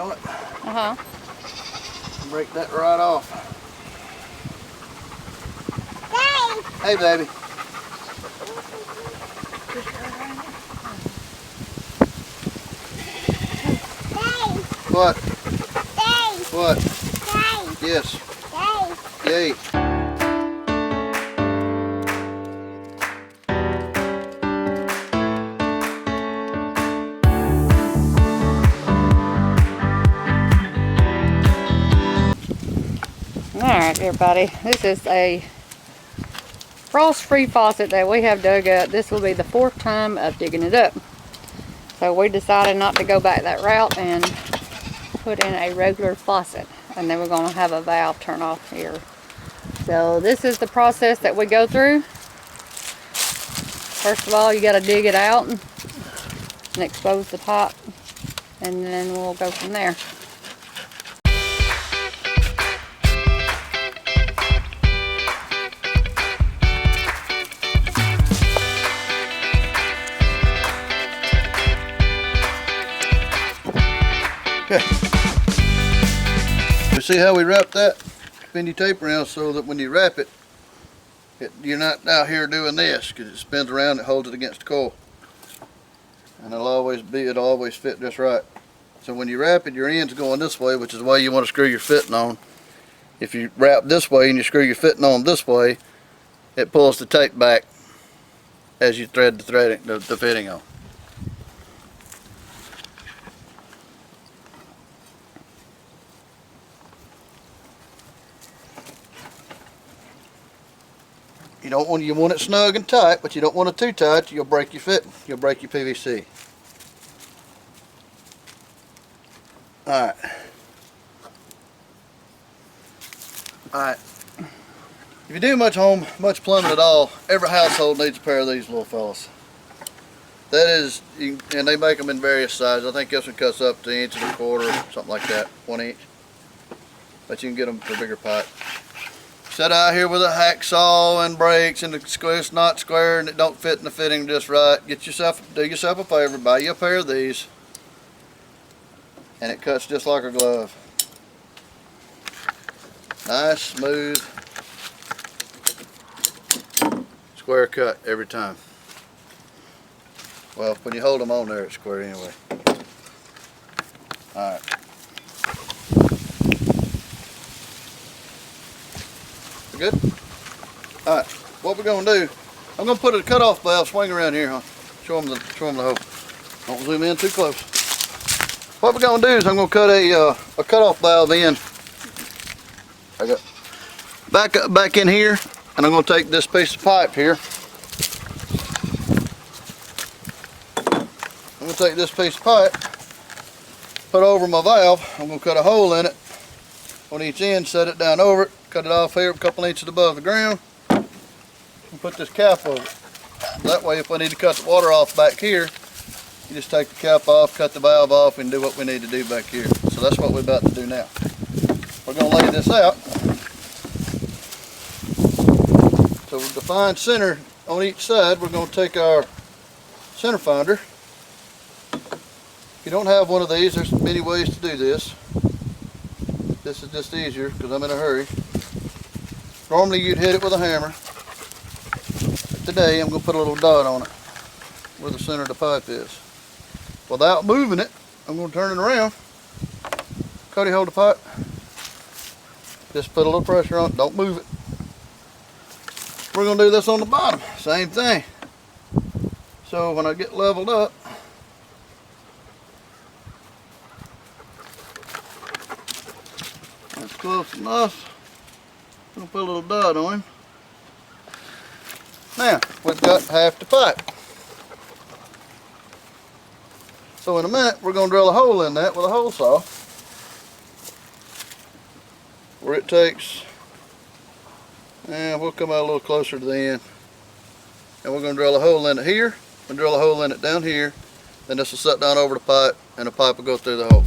on it. Uh-huh. Break that right off. Hey. Hey, baby. What? What? Yes. Yay. Alright, everybody. This is a frost-free faucet that we have dug up. This will be the 4th time of digging it up. So we decided not to go back that route and put in a regular faucet. And then we're going to have a valve turn off here. So this is the process that we go through. First of all, you got to dig it out and expose the pipe. And then we'll go from there. Okay. You see how we wrap that bendy tape around so that when you wrap it, you're not out here doing this because it spins around and holds it against the coil. And it'll always fit just right. So when you wrap it, your end's going this way, which is the way you want to screw your fitting on. If you wrap this way and you screw your fitting on this way, it pulls the tape back as you thread the fitting on. You want it snug and tight, but you don't want it too tight. You'll break your fitting. You'll break your PVC. Alright. Alright. If you do much plumbing at all, every household needs a pair of these little fellas. That is, and they make them in various sizes. I think this one cuts up to 1 1/4, something like that, 1 inch. But you can get them for bigger pipe. Set out here with a hacksaw and brakes and it's not square and it don't fit in the fitting just right. Do yourself a favor, buy you a pair of these. And it cuts just like a glove. Nice, smooth, square cut every time. Well, when you hold them on there, it's square anyway. Alright. Good? Alright, what we're going to do, I'm going to put a cutoff valve swing around here, huh? Show them the hole. Don't zoom in too close. What we're going to do is I'm going to cut a cutoff valve in. I got back in here, and I'm going to take this piece of pipe here. I'm going to take this piece of pipe, put over my valve. I'm going to cut a hole in it on each end, set it down over it. Cut it off here a couple inches above the ground and put this cap over it. That way if we need to cut the water off back here, you just take the cap off, cut the valve off and do what we need to do back here. So that's what we're about to do now. We're going to lay this out. So we'll define center on each side. We're going to take our center finder. If you don't have one of these, there's many ways to do this. This is just easier because I'm in a hurry. Normally you'd hit it with a hammer. But today I'm going to put a little dot on it where the center of the pipe is. Without moving it, I'm going to turn it around. Cody, hold the pipe. Just put a little pressure on it. Don't move it. We're going to do this on the bottom. Same thing. So when I get leveled up, that's close enough. I'm going to put a little dot on him. Now, we've got half the pipe. So in a minute, we're going to drill a hole in that with a hole saw. Where it takes, and we'll come out a little closer to the end. And we're going to drill a hole in it here, and drill a hole in it down here. Then this will set down over the pipe, and the pipe will go through the hole.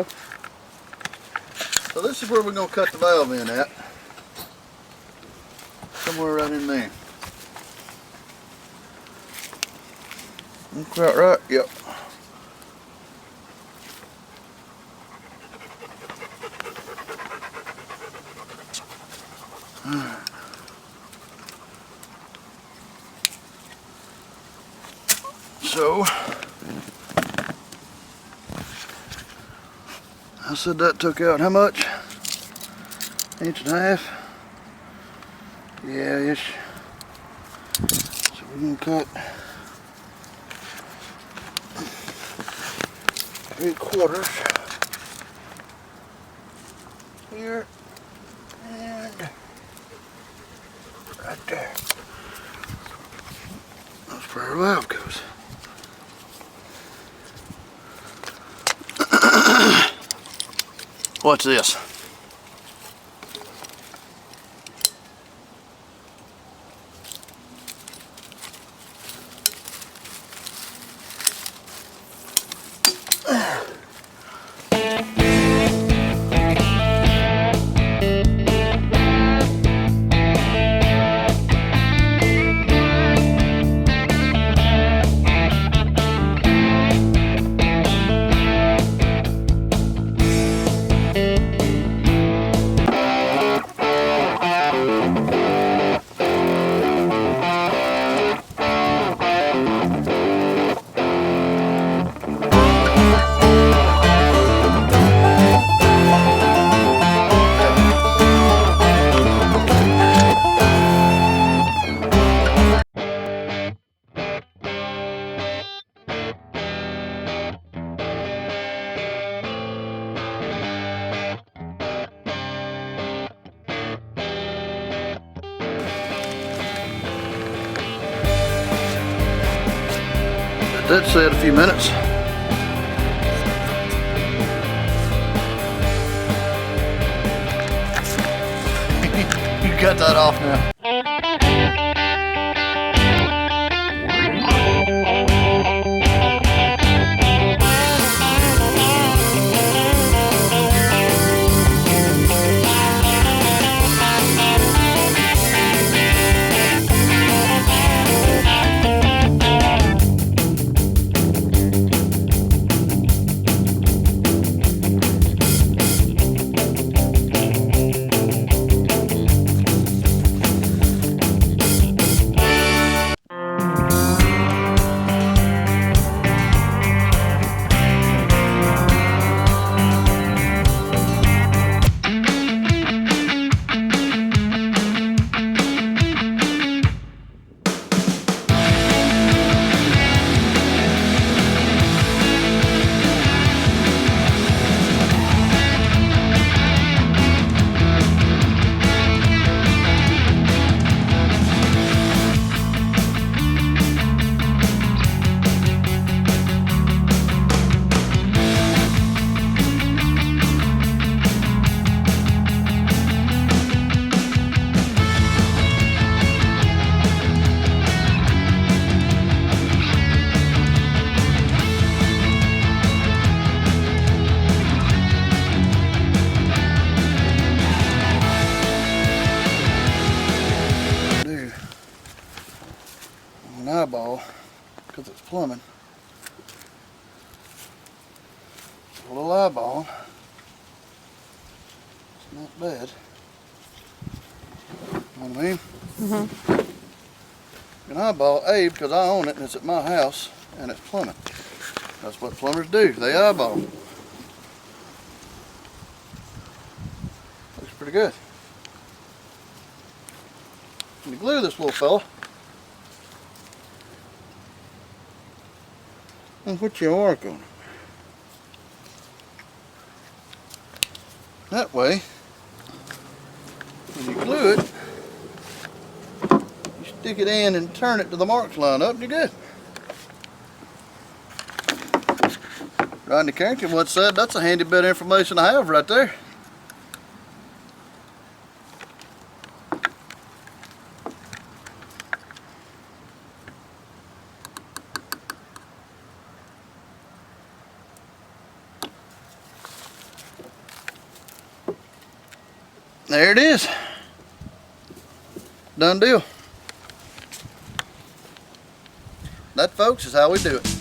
go. So this is where we're going to cut the valve in at. Somewhere right in there. That's about right, yep. So, I said that took out how much? 1.5 inches? Yeah, ish. So we're gonna cut 3/4 here and right there. That's where our valve goes. What's this? That said, a few minutes. You cut that off now. An eyeball, because it's plumbing. A little eyeball. It's not bad. You know what I mean? Mm-hmm. An eyeball, A, because I own it and it's at my house and it's plumbing. That's what plumbers do. They eyeball. Looks pretty good. Let me glue this little fella. And put your mark on it. That way, when you glue it, you stick it in and turn it to the marks line up and you're good. Rodney Carrington once said, that's a handy bit of information I have right there. there it is. Done deal. That, folks, is how we do it.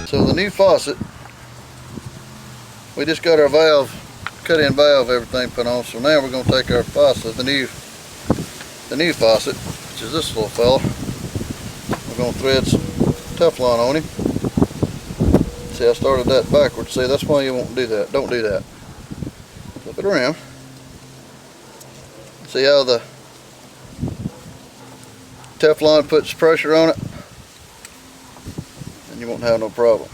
So the new faucet, we just got our valve, cut-in valve, everything put on. So now we're going to take our faucet, the new faucet, which is this little fella. We're going to thread some Teflon on him. See, I started that backwards. See, that's why you won't do that. Don't do that. Flip it around. See how the Teflon puts pressure on it? You won't have no problem.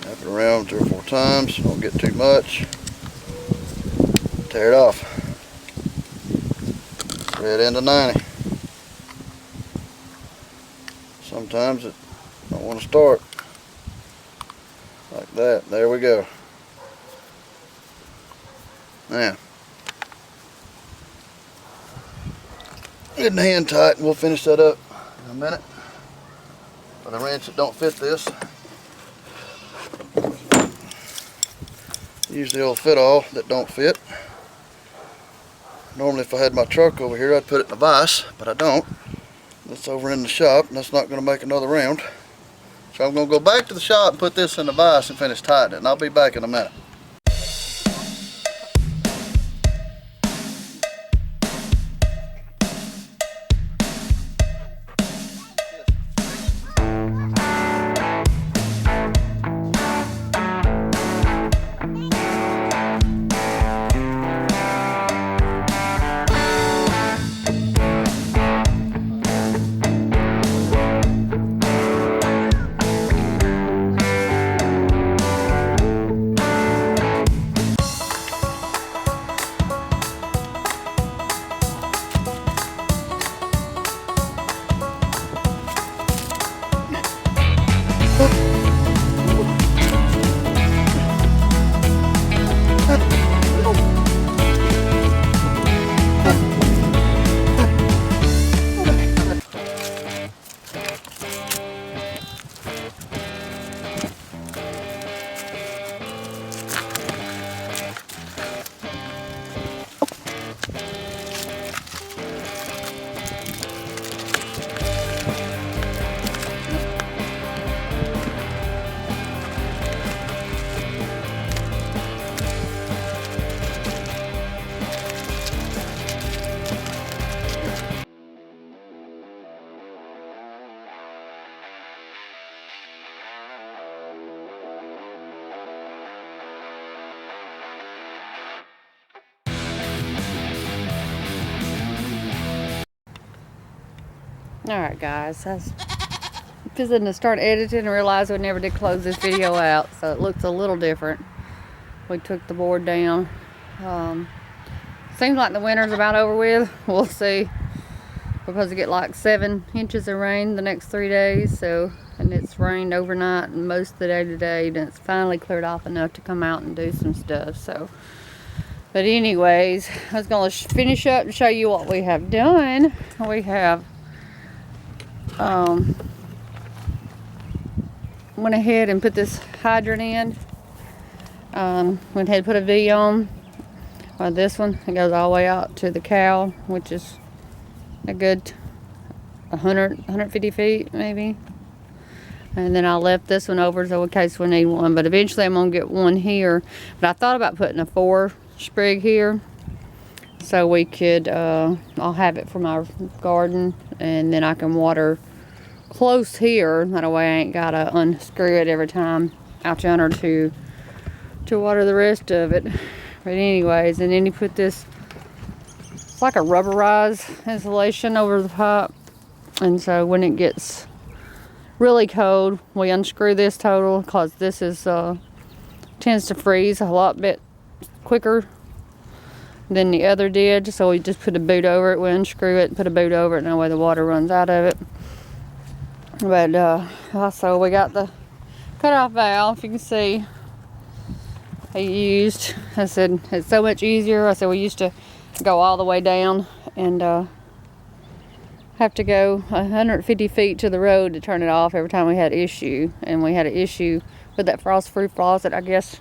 Wrap it around 3 or 4 times. Don't get too much. Tear it off. Thread into 90. Sometimes it don't want to start. Like that. There we go. Now, getting the hand tight, and we'll finish that up in a minute. With a wrench that don't fit this. Use the old fit all that don't fit. Normally if I had my truck over here, I'd put it in a vise, but I don't. It's over in the shop, and that's not going to make another round. So I'm going to go back to the shop and put this in the vise and finish tightening it, and I'll be back in a minute. Alright guys, I was visiting to start editing and realized we never did close this video out, so it looks a little different. We took the board down. Seems like the winter's about over with. We'll see. We're supposed to get like 7 inches of rain the next 3 days, so, and it's rained overnight and most of the day today, and it's finally cleared off enough to come out and do some stuff. So, but anyways, I was going to finish up and show you what we have done. We have went ahead and put this hydrant in. Went ahead and put a V on this one. It goes all the way out to the cow, which is a good 150 feet maybe. And then I left this one over so in case we need one, but eventually I'm gonna get one here. But I thought about putting a 4 sprig here so we could I'll have it for my garden, and then I can water close here, that way I ain't gotta unscrew it every time out yonder to water the rest of it. But anyways, and then you put this, it's like a rubberized insulation over the pipe. And so when it gets really cold, we unscrew this total, because this is tends to freeze a lot bit quicker than the other did. So we just put a boot over it, we unscrew it, put a boot over it, and that way the water runs out of it. But also we got the cutoff valve, you can see I used. I said it's so much easier. I said we used to go all the way down and have to go 150 feet to the road to turn it off every time we had issue. And we had an issue with that frost-free faucet, I guess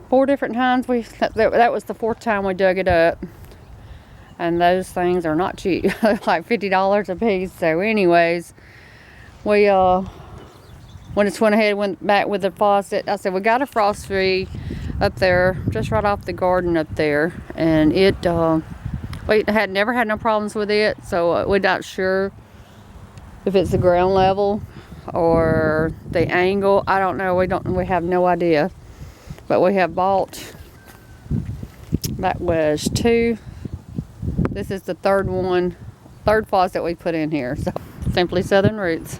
4 different times. That was the 4th time we dug it up, and those things are not cheap. Like $50 a piece. So anyways, we when it went back with the faucet, I said we got a frost-free up there just right off the garden up there, and it we had never had no problems with it. So we're not sure if it's the ground level or the angle. I don't know. We have no idea. But we have bought, that was 2. This is the 3rd faucet we put in here. So Simply Southern Roots.